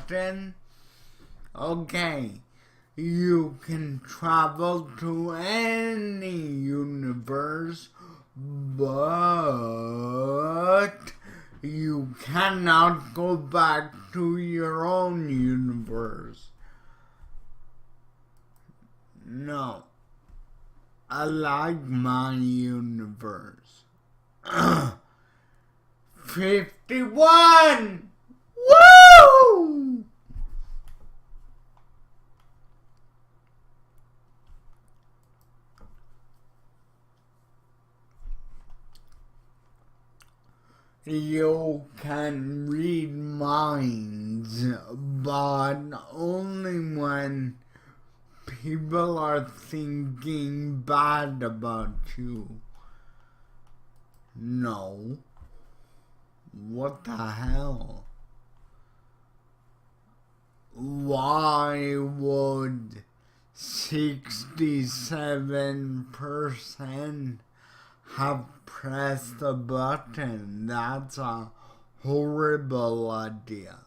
button, okay, you can travel to any universe, but you cannot go back to your own universe. No, I like my universe. 51! Woo! You can read minds, but only when people are thinking bad about you. No. What the hell? Why would 67% have pressed the button? That's a horrible idea.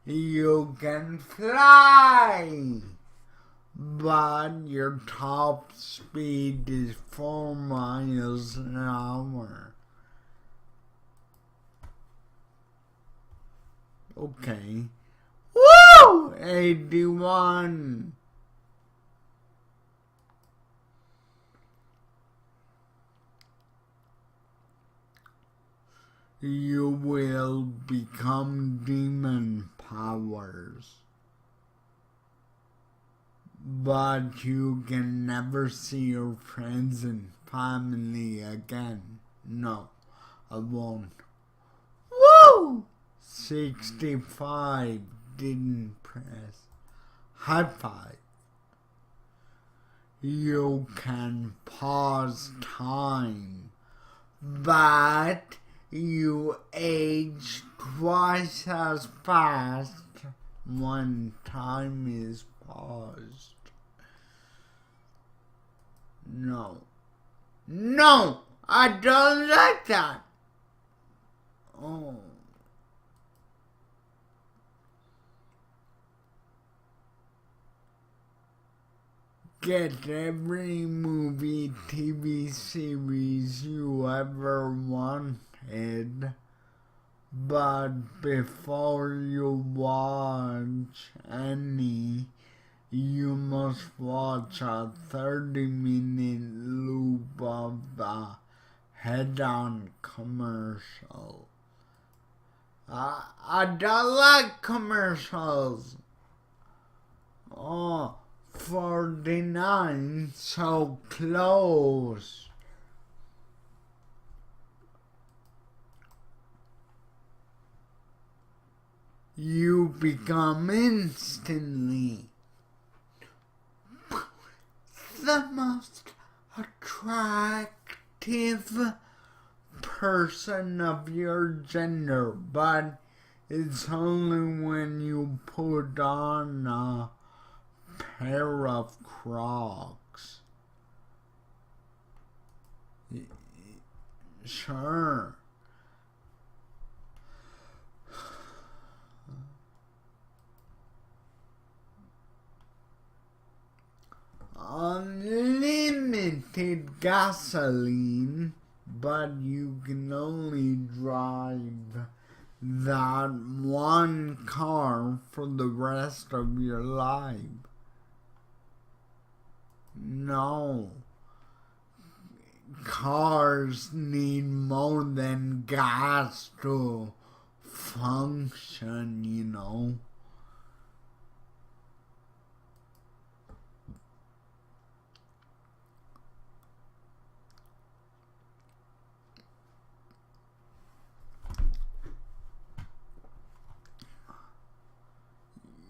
You can fly, but your top speed is 4 miles an hour. Okay. Woo! 81. You will become demon powers, but you can never see your friends and family again. No, I won't. Woo! 65 didn't press. High five. You can pause time, but you age twice as fast when time is paused. No. No! I don't like that! Oh. Get every movie, TV series you ever wanted, but before you watch any, you must watch a 30-minute loop of the head-on commercial. I don't like commercials. Oh. 49, so close. You become instantly the most attractive person of your gender, but it's only when you put on a pair of Crocs. Sure. Unlimited gasoline, but you can only drive that one car for the rest of your life. No. Cars need more than gas to function, you know.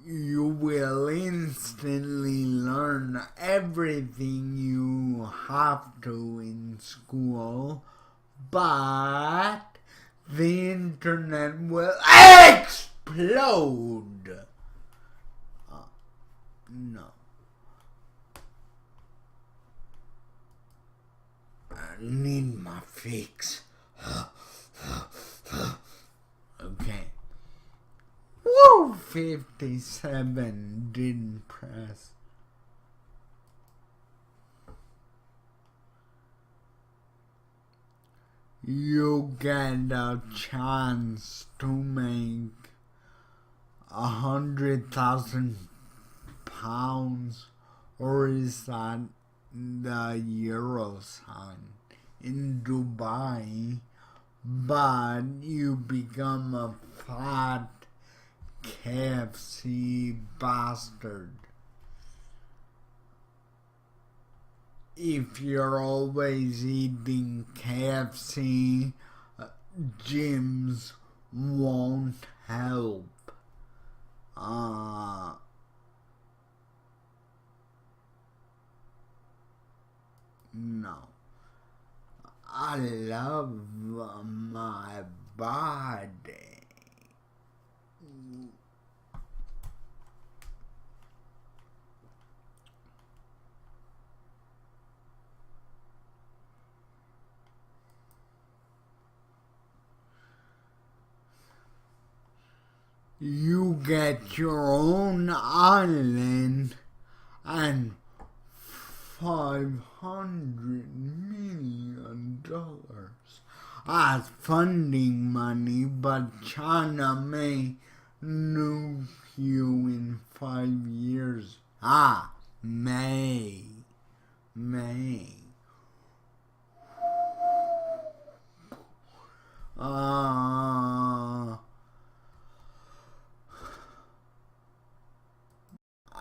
You will instantly learn everything you have to in school, but the internet will explode. No. I need my fix. 57 didn't press. You get a chance to make £100,000, or is that the euro sign, in Dubai, but you become a fat KFC bastard. If you're always eating KFC, gyms won't help. No. I love my body. You get your own island and $500 million as funding money, but China may nuke you in 5 years. May.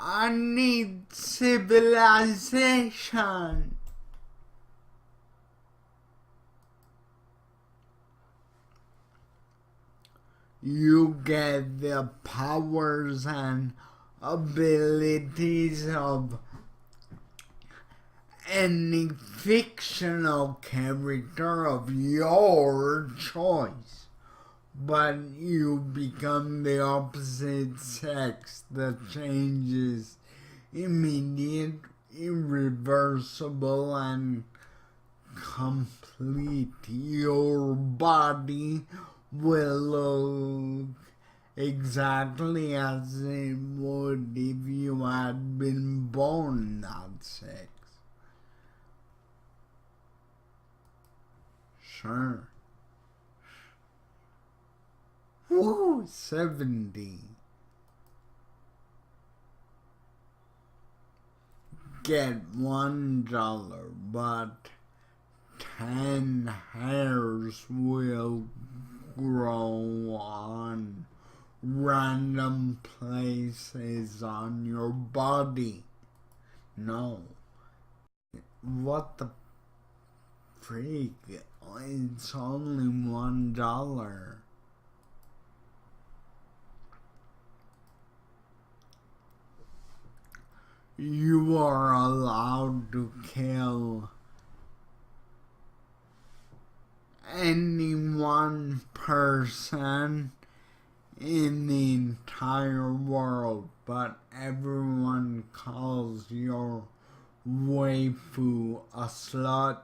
I need civilization. You get the powers and abilities of any fictional character of your choice, but you become the opposite sex. The change is immediate, irreversible, and complete. Your body will look exactly as it would if you had been born that sex. Sure. Woo, 70. Get $1, but 10 hairs will grow on random places on your body. No. What the freak? It's only $1. You are allowed to kill any one person in the entire world, but everyone calls your waifu a slut.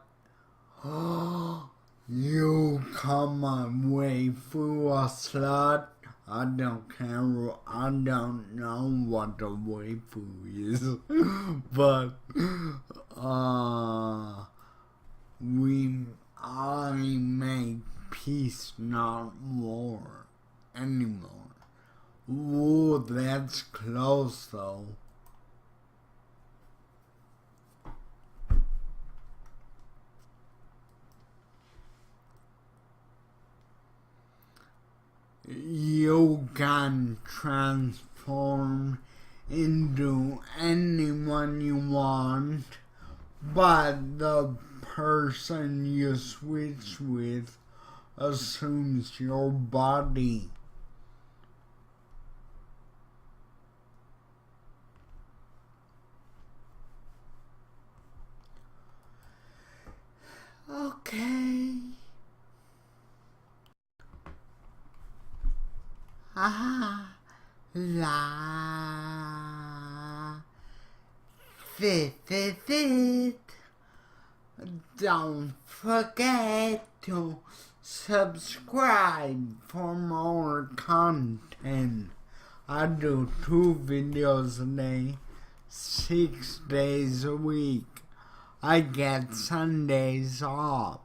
You come on, waifu, a slut. I don't care. I don't know what a waifu is, but I make peace, not war, anymore. Ooh, that's close though. You can transform into anyone you want, but the person you switch with assumes your body. Okay. La. Fit. Don't forget to subscribe for more content. I do 2 videos a day, 6 days a week. I get Sundays off.